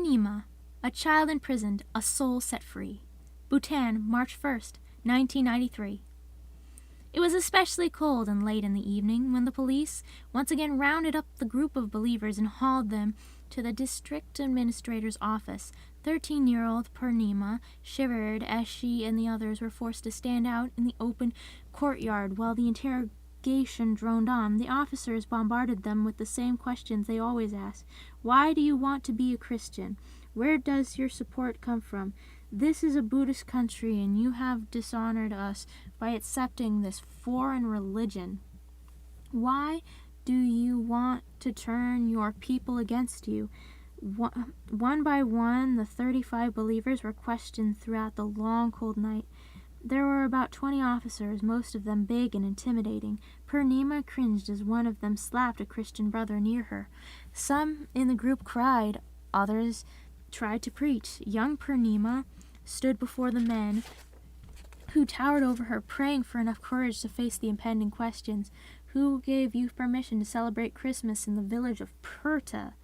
Purnima, a child imprisoned, a soul set free. Bhutan, March 1st, 1993. It was especially cold and late in the evening when the police once again rounded up the group of believers and hauled them to the district administrator's office. 13-year-old Purnima shivered as she and the others were forced to stand out in the open courtyard while the interrogation droned on. The officers bombarded them with the same questions they always ask. Why do you want to be a Christian? Where does your support come from? This is a Buddhist country, and you have dishonored us by accepting this foreign religion. Why do you want to turn your people against you? One by one, the 35 believers were questioned throughout the long, cold night. There were about 20 officers, most of them big and intimidating. Purnima cringed as one of them slapped a Christian brother near her. Some in the group cried, others tried to preach. Young Purnima stood before the men who towered over her, praying for enough courage to face the impending questions. Who gave you permission to celebrate Christmas in the village of Purta?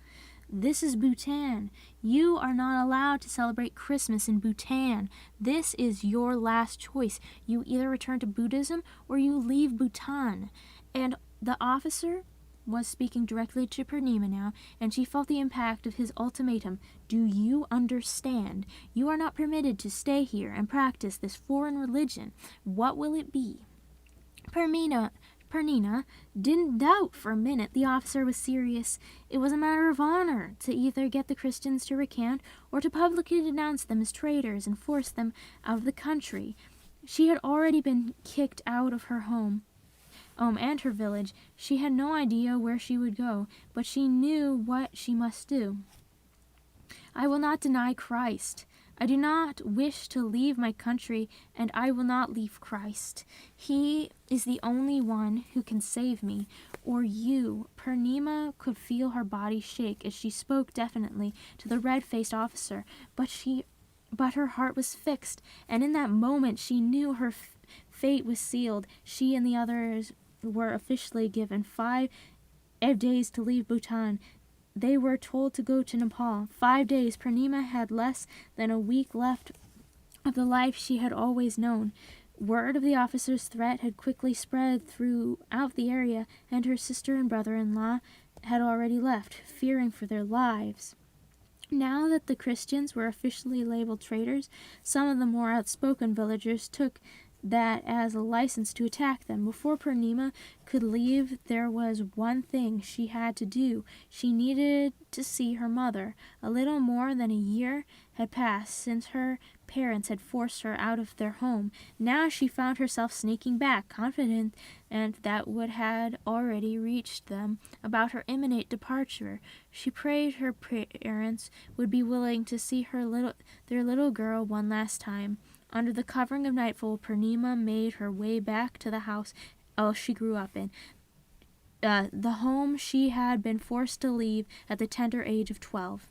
This is Bhutan. You are not allowed to celebrate Christmas in Bhutan. This is your last choice. You either return to Buddhism or you leave Bhutan. And the officer was speaking directly to Purnima now, and she felt the impact of his ultimatum. Do you understand? You are not permitted to stay here and practice this foreign religion. What will it be? Purnima didn't doubt for a minute. The officer was serious. It was a matter of honor to either get the Christians to recant or to publicly denounce them as traitors and force them out of the country. She had already been kicked out of her home and her village. She had no idea where she would go, but she knew what she must do. I will not deny Christ. I do not wish to leave my country, and I will not leave Christ. He is the only one who can save me, or you. Purnima could feel her body shake as she spoke definitely to the red-faced officer, but her heart was fixed, and in that moment she knew her fate was sealed. She and the others were officially given 5 days to leave Bhutan. They were told to go to Nepal. 5 days. Purnima had less than a week left of the life she had always known. Word of the officer's threat had quickly spread throughout the area, and her sister and brother-in-law had already left, fearing for their lives. Now that the Christians were officially labeled traitors, some of the more outspoken villagers took that as a license to attack them. Before Purnima could leave, there was one thing she had to do. She needed to see her mother. A little more than a year had passed since her parents had forced her out of their home. Now she found herself sneaking back, confident and that what had already reached them about her imminent departure. She prayed her parents would be willing to see their little girl one last time. Under the covering of nightfall, Purnima made her way back to the house she grew up in, the home she had been forced to leave at the tender age of 12.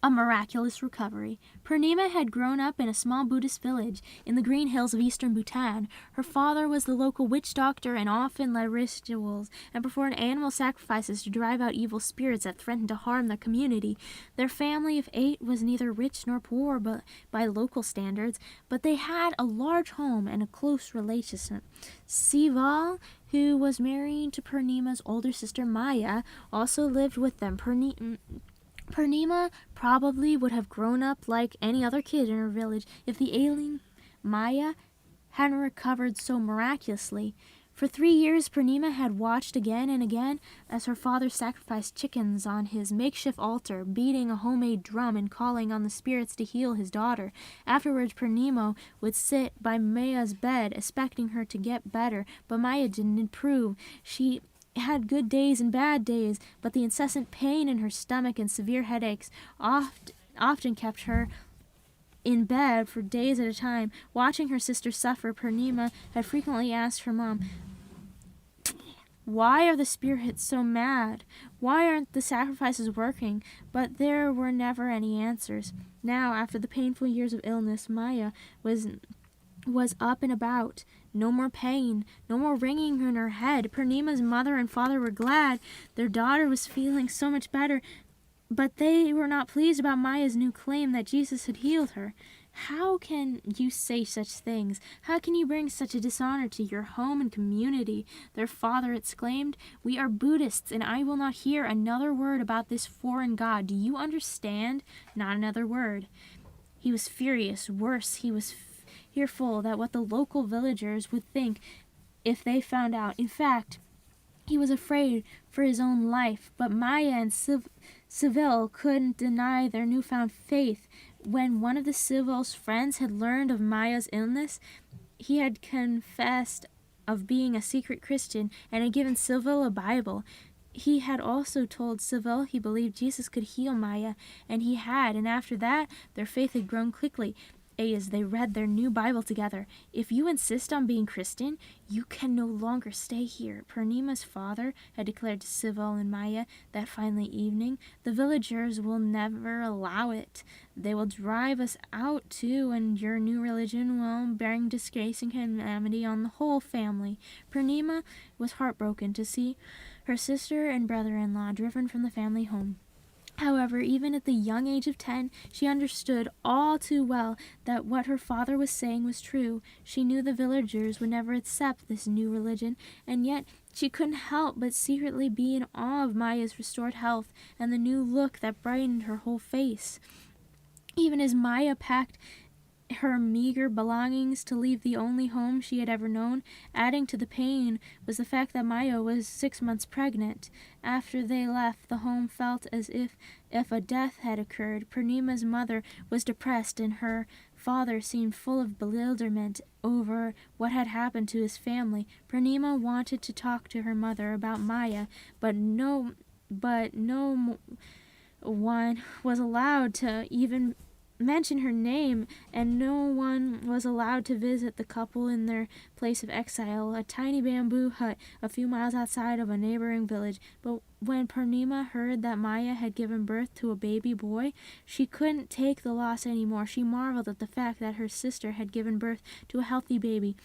A miraculous recovery. Purnima had grown up in a small Buddhist village in the green hills of eastern Bhutan. Her father was the local witch doctor and often led rituals and performed animal sacrifices to drive out evil spirits that threatened to harm their community. Their family of 8 was neither rich nor poor by local standards, but they had a large home and a close relationship. Sival, who was married to Purnima's older sister Maya, also lived with them. Purnima probably would have grown up like any other kid in her village if the ailing Maya hadn't recovered so miraculously. For 3 years, Purnima had watched again and again as her father sacrificed chickens on his makeshift altar, beating a homemade drum and calling on the spirits to heal his daughter. Afterwards, Purnima would sit by Maya's bed, expecting her to get better, but Maya didn't improve. She had good days and bad days, but the incessant pain in her stomach and severe headaches often kept her in bed for days at a time. Watching her sister suffer, Purnima had frequently asked her mom, "Why are the spirits so mad? Why aren't the sacrifices working?" But there were never any answers. Now, after the painful years of illness, Maya was up and about. No more pain, no more ringing in her head. Purnima's mother and father were glad. Their daughter was feeling so much better. But they were not pleased about Maya's new claim that Jesus had healed her. How can you say such things? How can you bring such a dishonor to your home and community? Their father exclaimed. We are Buddhists, and I will not hear another word about this foreign god. Do you understand? Not another word. He was furious. Worse, he was fearful that what the local villagers would think if they found out. In fact, he was afraid for his own life, but Maya and Seville couldn't deny their newfound faith. When one of the Seville's friends had learned of Maya's illness, he had confessed of being a secret Christian and had given Seville a Bible. He had also told Seville he believed Jesus could heal Maya, and he had, and after that, their faith had grown quickly as they read their new Bible together. If you insist on being Christian, you can no longer stay here, Purnima's father had declared to Seville and Maya that final evening. The villagers will never allow it. They will drive us out too, and your new religion will bring disgrace and calamity on the whole family. Purnima was heartbroken to see her sister and brother-in-law driven from the family home. However, even at the young age of 10, she understood all too well that what her father was saying was true. She knew the villagers would never accept this new religion, and yet she couldn't help but secretly be in awe of Maya's restored health and the new look that brightened her whole face. Even as Maya packed her meager belongings to leave the only home she had ever known, adding to the pain was the fact that Maya was 6 months pregnant. After they left, the home felt as if a death had occurred. Purnima's mother was depressed, and her father seemed full of bewilderment over what had happened to his family. Purnima wanted to talk to her mother about Maya, but no one was allowed to even mention her name, and no one was allowed to visit the couple in their place of exile, a tiny bamboo hut a few miles outside of a neighboring village. But when Purnima heard that Maya had given birth to a baby boy, she couldn't take the loss anymore. She marveled at the fact that her sister had given birth to a healthy baby,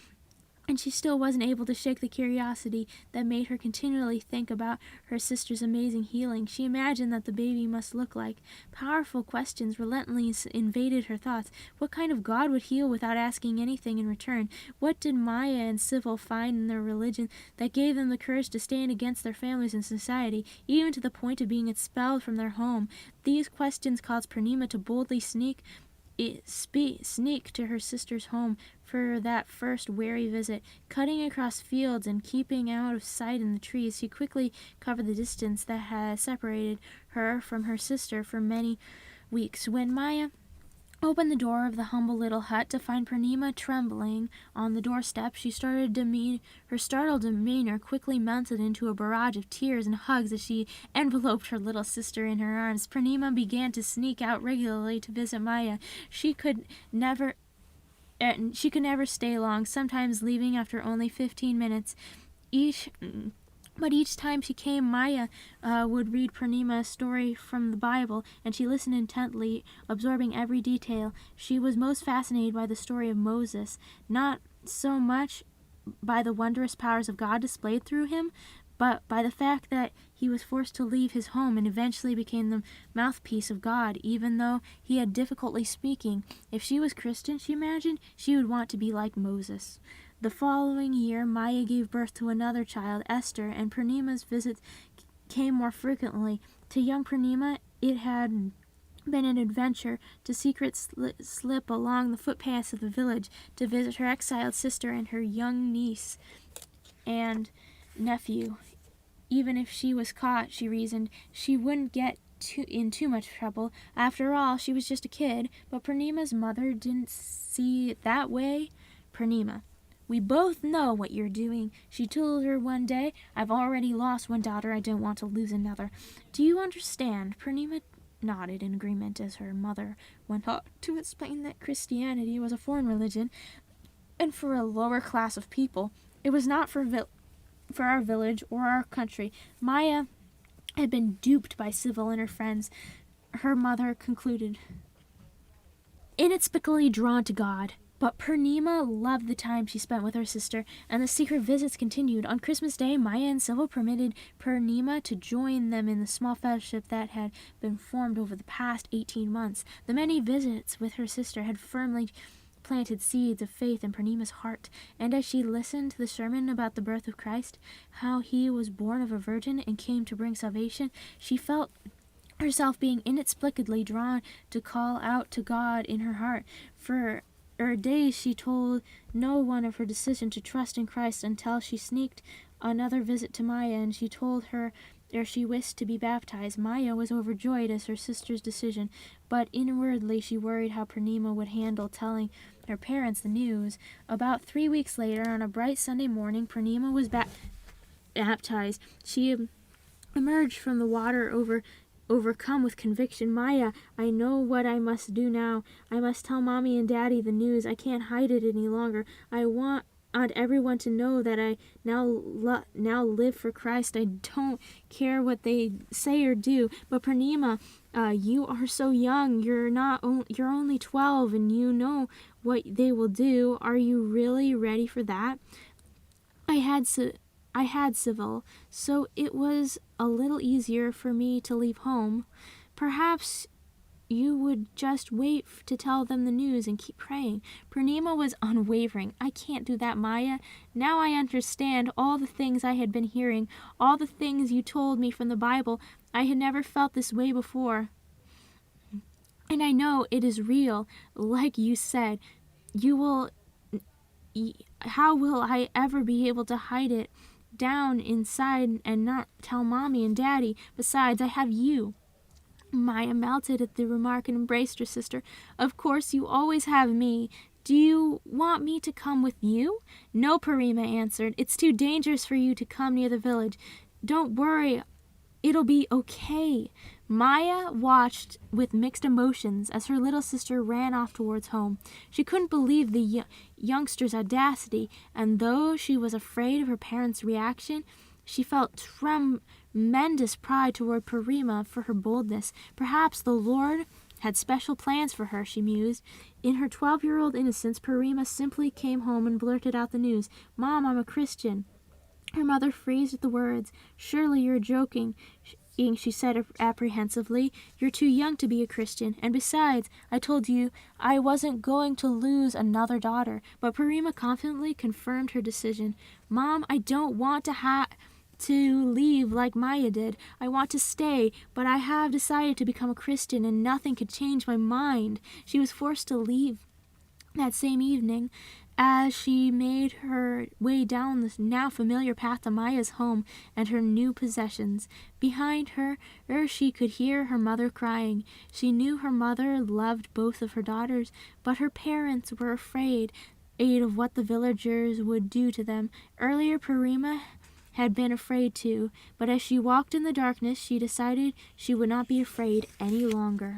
and she still wasn't able to shake the curiosity that made her continually think about her sister's amazing healing. She imagined that the baby must look like. Powerful questions relentlessly invaded her thoughts. What kind of God would heal without asking anything in return? What did Maya and Civil find in their religion that gave them the courage to stand against their families and society, even to the point of being expelled from their home? These questions caused Purnima to boldly sneak to her sister's home for that first wary visit. Cutting across fields and keeping out of sight in the trees, she quickly covered the distance that had separated her from her sister for many weeks. When Maya opened the door of the humble little hut to find Purnima trembling on the doorstep, her startled demeanor quickly melted into a barrage of tears and hugs as she enveloped her little sister in her arms. Purnima began to sneak out regularly to visit Maya. She could never stay long, sometimes leaving after only 15 minutes. But each time she came, Maya would read Purnima a story from the Bible, and she listened intently, absorbing every detail. She was most fascinated by the story of Moses, not so much by the wondrous powers of God displayed through him, but by the fact that he was forced to leave his home and eventually became the mouthpiece of God, even though he had difficulty speaking. If she was Christian, she imagined, she would want to be like Moses. The following year, Maya gave birth to another child, Esther, and Purnima's visits came more frequently. To young Purnima, it had been an adventure to slip along the footpaths of the village to visit her exiled sister and her young niece and nephew. Even if she was caught, she reasoned, she wouldn't get in too much trouble. After all, she was just a kid. But Purnima's mother didn't see it that way. Purnima, we both know what you're doing, she told her one day. I've already lost one daughter. I don't want to lose another. Do you understand? Purnima nodded in agreement as her mother went on to explain that Christianity was a foreign religion, and for a lower class of people. It was not for our village or our country. Maya had been duped by Civil and her friends. Her mother concluded, inexplicably drawn to God. But Purnima loved the time she spent with her sister, and the secret visits continued. On Christmas Day, Maya and Sybil permitted Purnima to join them in the small fellowship that had been formed over the past 18 months. The many visits with her sister had firmly planted seeds of faith in Purnima's heart, and as she listened to the sermon about the birth of Christ, how he was born of a virgin and came to bring salvation, she felt herself being inexplicably drawn to call out to God in her heart. For days she told no one of her decision to trust in Christ until she sneaked another visit to Maya, and she told her she wished to be baptized. Maya was overjoyed at her sister's decision, but inwardly she worried how Purnima would handle telling her parents the news. About 3 weeks later, on a bright Sunday morning, Purnima was baptized. She emerged from the water overcome with conviction. Maya, I know what I must do now. I must tell Mommy and Daddy the news. I can't hide it any longer. I want everyone to know that I now live for Christ. I don't care what they say or do. But Purnima, you are so young. You're only 12, and you know what they will do. Are you really ready for that? I had Sybil, so it was a little easier for me to leave home. Perhaps you would just wait to tell them the news and keep praying. Purnima was unwavering. I can't do that, Maya. Now I understand all the things I had been hearing, all the things you told me from the Bible. I had never felt this way before. And I know it is real, like you said. How will I ever be able to hide it down inside and not tell Mommy and Daddy? Besides, I have you. Maya melted at the remark and embraced her sister. Of course, you always have me. Do you want me to come with you? No, Purnima answered. It's too dangerous for you to come near the village. Don't worry, it'll be okay. Maya watched with mixed emotions as her little sister ran off towards home. She couldn't believe the youngster's audacity, and though she was afraid of her parents' reaction, she felt tremendous pride toward Purnima for her boldness. Perhaps the Lord had special plans for her, she mused. In her 12-year-old innocence, Purnima simply came home and blurted out the news. Mom, I'm a Christian. Her mother freezed at the words. Surely you're joking, she said apprehensively. You're too young to be a Christian, and besides, I told you I wasn't going to lose another daughter. But Purnima confidently confirmed her decision. Mom, I don't want to leave like Maya did. I want to stay, but I have decided to become a Christian, and nothing could change my mind. She was forced to leave that same evening. As she made her way down the now familiar path to Maya's home and her new possessions, behind her she could hear her mother crying. She knew her mother loved both of her daughters, but her parents were afraid of what the villagers would do to them. Earlier, Purnima had been afraid too, but as she walked in the darkness, she decided she would not be afraid any longer.